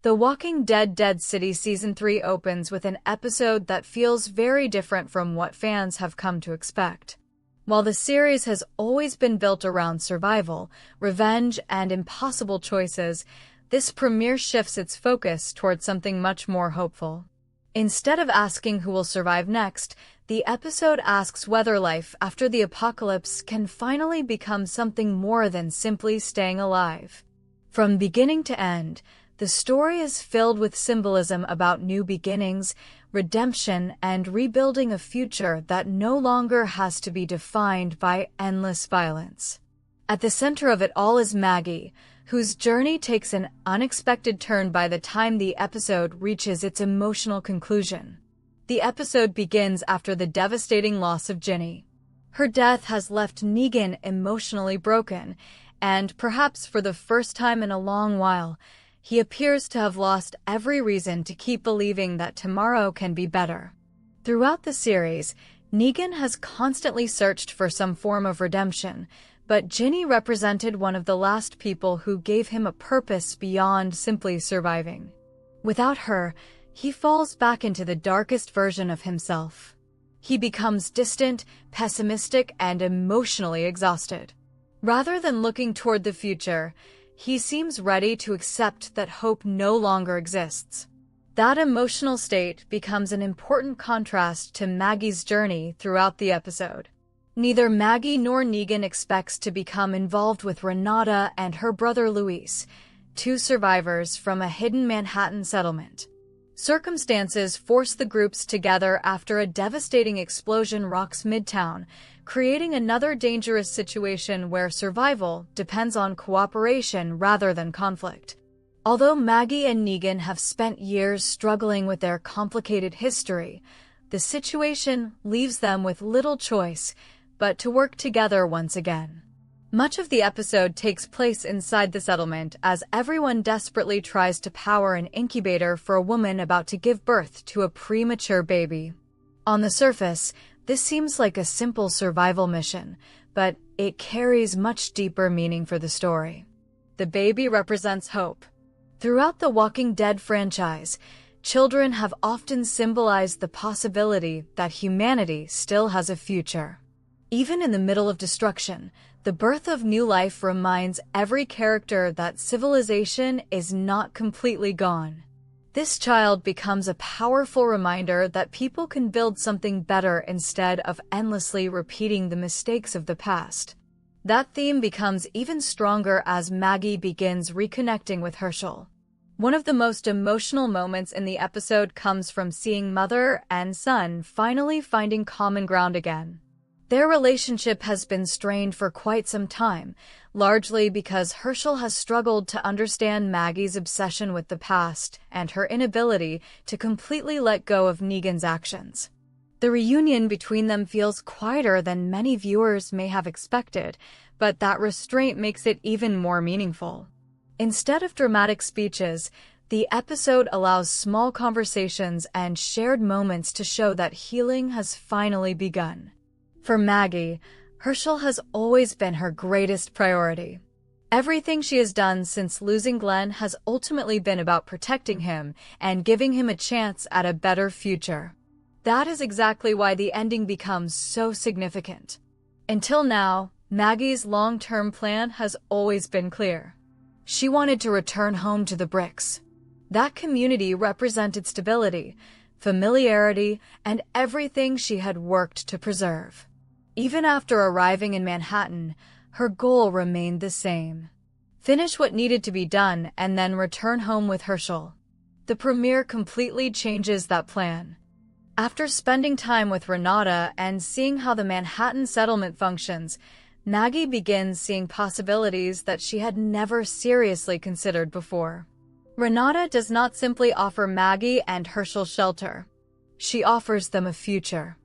The Walking Dead Dead City Season 3 opens with an episode that feels very different from what fans have come to expect. While the series has always been built around survival, revenge, and impossible choices, this premiere shifts its focus towards something much more hopeful. Instead of asking who will survive next, the episode asks whether life after the apocalypse can finally become something more than simply staying alive. From beginning to end, the story is filled with symbolism about new beginnings, redemption, and rebuilding a future that no longer has to be defined by endless violence. At the center of it all is Maggie, whose journey takes an unexpected turn by the time the episode reaches its emotional conclusion. The episode begins after the devastating loss of Ginny. Her death has left Negan emotionally broken, and perhaps for the first time in a long while, he appears to have lost every reason to keep believing that tomorrow can be better. Throughout the series, Negan has constantly searched for some form of redemption, but Ginny represented one of the last people who gave him a purpose beyond simply surviving. Without her, he falls back into the darkest version of himself. He becomes distant, pessimistic, and emotionally exhausted. Rather than looking toward the future, he seems ready to accept that hope no longer exists. That emotional state becomes an important contrast to Maggie's journey throughout the episode. Neither Maggie nor Negan expects to become involved with Renata and her brother Luis, two survivors from a hidden Manhattan settlement. Circumstances force the groups together after a devastating explosion rocks Midtown, creating another dangerous situation where survival depends on cooperation rather than conflict. Although Maggie and Negan have spent years struggling with their complicated history, the situation leaves them with little choice but to work together once again. Much of the episode takes place inside the settlement as everyone desperately tries to power an incubator for a woman about to give birth to a premature baby. On the surface, this seems like a simple survival mission, but it carries much deeper meaning for the story. The baby represents hope. Throughout the Walking Dead franchise, children have often symbolized the possibility that humanity still has a future. Even in the middle of destruction, the birth of new life reminds every character that civilization is not completely gone. This child becomes a powerful reminder that people can build something better instead of endlessly repeating the mistakes of the past. That theme becomes even stronger as Maggie begins reconnecting with Herschel. One of the most emotional moments in the episode comes from seeing mother and son finally finding common ground again. Their relationship has been strained for quite some time, largely because Herschel has struggled to understand Maggie's obsession with the past and her inability to completely let go of Negan's actions. The reunion between them feels quieter than many viewers may have expected, but that restraint makes it even more meaningful. Instead of dramatic speeches, the episode allows small conversations and shared moments to show that healing has finally begun. For Maggie, Herschel has always been her greatest priority. Everything she has done since losing Glenn has ultimately been about protecting him and giving him a chance at a better future. That is exactly why the ending becomes so significant. Until now, Maggie's long-term plan has always been clear. She wanted to return home to the Bricks. That community represented stability, familiarity, and everything she had worked to preserve. Even after arriving in Manhattan, her goal remained the same. Finish what needed to be done and then return home with Herschel. The premiere completely changes that plan. After spending time with Renata and seeing how the Manhattan settlement functions, Maggie begins seeing possibilities that she had never seriously considered before. Renata does not simply offer Maggie and Herschel shelter. She offers them a future.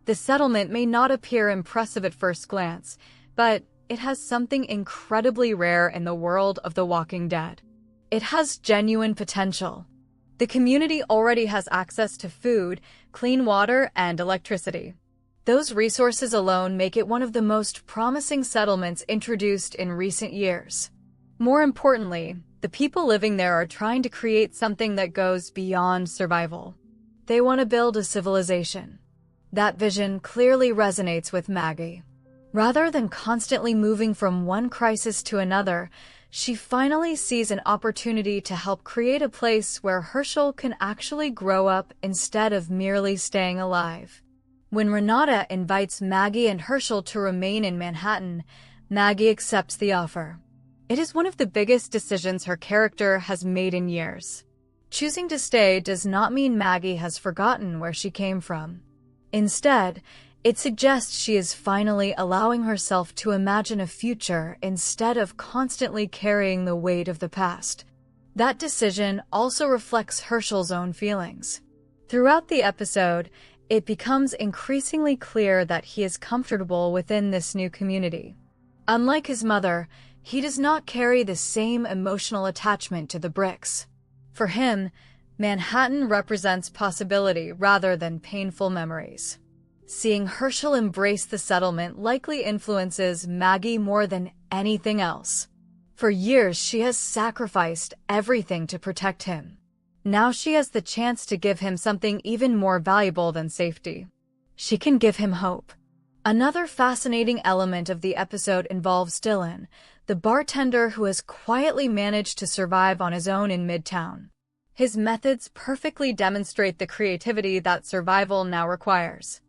The settlement may not appear impressive at first glance, but it has something incredibly rare in the world of The Walking Dead. It has genuine potential. The community already has access to food, clean water, and electricity. Those resources alone make it one of the most promising settlements introduced in recent years. More importantly, the The people living there are trying to create something that goes beyond survival. They want to build a civilization. That vision clearly resonates with Maggie. Rather than constantly moving from one crisis to another, she finally sees an opportunity to help create a place where Herschel can actually grow up instead of merely staying alive. When Renata invites Maggie and Herschel to remain in Manhattan, Maggie accepts the offer. It is one of the biggest decisions her character has made in years. Choosing to stay does not mean Maggie has forgotten where she came from. Instead, it suggests she is finally allowing herself to imagine a future instead of constantly carrying the weight of the past. That decision also reflects Herschel's own feelings. Throughout the episode, it becomes increasingly clear that he is comfortable within this new community. Unlike his mother, he does not carry the same emotional attachment to the bricks. For him, Manhattan represents possibility rather than painful memories. Seeing Herschel embrace the settlement likely influences Maggie more than anything else. For years, she has sacrificed everything to protect him. Now she has the chance to give him something even more valuable than safety. She can give him hope. Another fascinating element of the episode involves Dylan, the bartender who has quietly managed to survive on his own in Midtown. His methods perfectly demonstrate the creativity that survival now requires.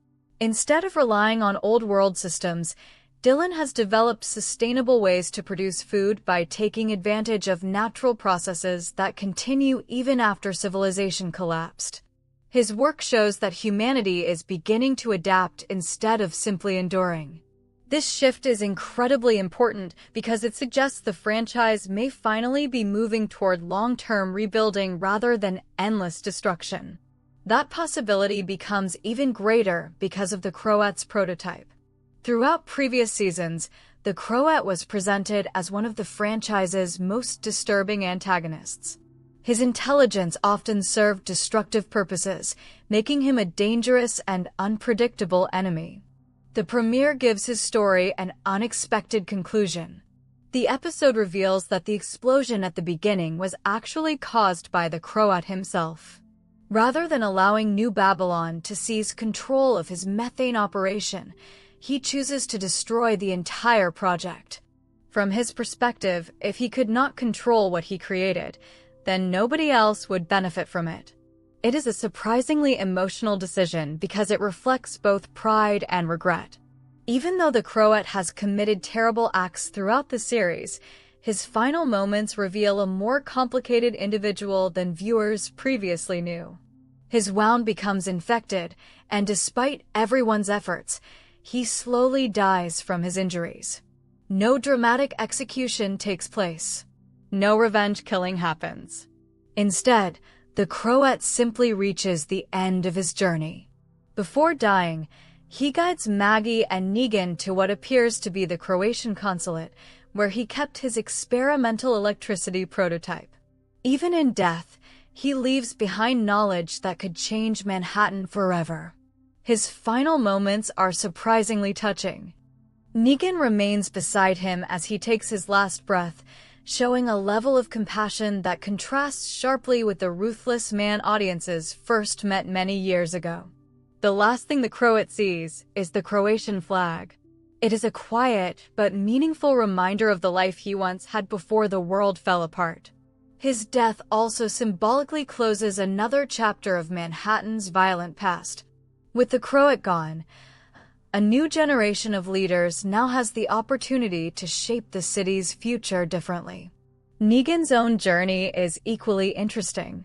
Instead of relying on old-world systems, Dylan has developed sustainable ways to produce food by taking advantage of natural processes that continue even after civilization collapsed. His work shows that humanity is beginning to adapt instead of simply enduring. This shift is incredibly important because it suggests the franchise may finally be moving toward long-term rebuilding rather than endless destruction. That possibility becomes even greater because of the Croat's prototype. Throughout previous seasons, the Croat was presented as one of the franchise's most disturbing antagonists. His intelligence often served destructive purposes, making him a dangerous and unpredictable enemy. The premiere gives his story an unexpected conclusion. The episode reveals that the explosion at the beginning was actually caused by the Croat himself. Rather than allowing New Babylon to seize control of his methane operation, he chooses to destroy the entire project. From his perspective, if he could not control what he created, then nobody else would benefit from it. It is a surprisingly emotional decision because it reflects both pride and regret. Even though the Croat has committed terrible acts throughout the series, his final moments reveal a more complicated individual than viewers previously knew. His wound becomes infected, and despite everyone's efforts, he slowly dies from his injuries. No dramatic execution takes place. No revenge killing happens. Instead, the Croat simply reaches the end of his journey. Before dying, he guides Maggie and Negan to what appears to be the Croatian consulate, where he kept his experimental electricity prototype. Even in death, he leaves behind knowledge that could change Manhattan forever. His final moments are surprisingly touching. Negan remains beside him as he takes his last breath, showing a level of compassion that contrasts sharply with the ruthless man audiences first met many years ago. The last thing the Croat sees is the Croatian flag. It is a quiet but meaningful reminder of the life he once had before the world fell apart. His death also symbolically closes another chapter of Manhattan's violent past. With the Croat gone, a new generation of leaders now has the opportunity to shape the city's future differently. Negan's own journey is equally interesting.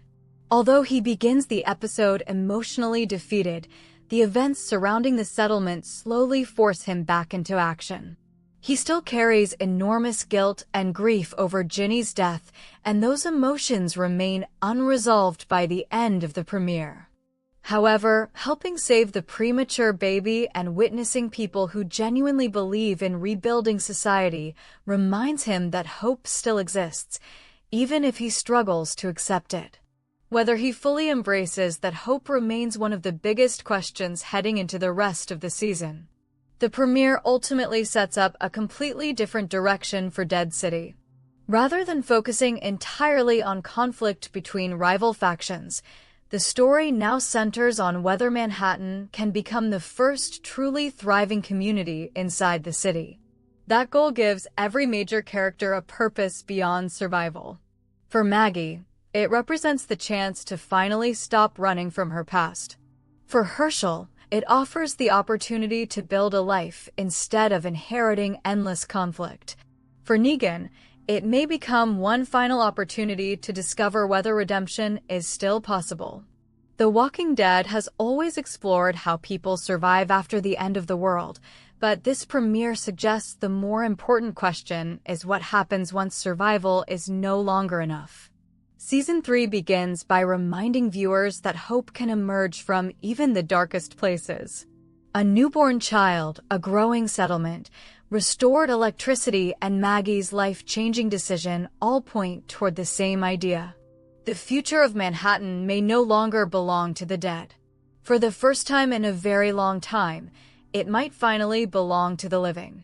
Although he begins the episode emotionally defeated, the events surrounding the settlement slowly force him back into action. He still carries enormous guilt and grief over Ginny's death, and those emotions remain unresolved by the end of the premiere. However, helping save the premature baby and witnessing people who genuinely believe in rebuilding society reminds him that hope still exists, even if he struggles to accept it. Whether he fully embraces that hope remains one of the biggest questions heading into the rest of the season. The premiere ultimately sets up a completely different direction for Dead City. Rather than focusing entirely on conflict between rival factions, the story now centers on whether Manhattan can become the first truly thriving community inside the city. That goal gives every major character a purpose beyond survival. For Maggie, it represents the chance to finally stop running from her past. For Herschel, it offers the opportunity to build a life instead of inheriting endless conflict. For Negan, it may become one final opportunity to discover whether redemption is still possible. The Walking Dead has always explored how people survive after the end of the world, but this premiere suggests the more important question is what happens once survival is no longer enough. Season 3 begins by reminding viewers that hope can emerge from even the darkest places. A newborn child, a growing settlement, restored electricity, and Maggie's life-changing decision all point toward the same idea. The future of Manhattan may no longer belong to the dead. For the first time in a very long time, it might finally belong to the living.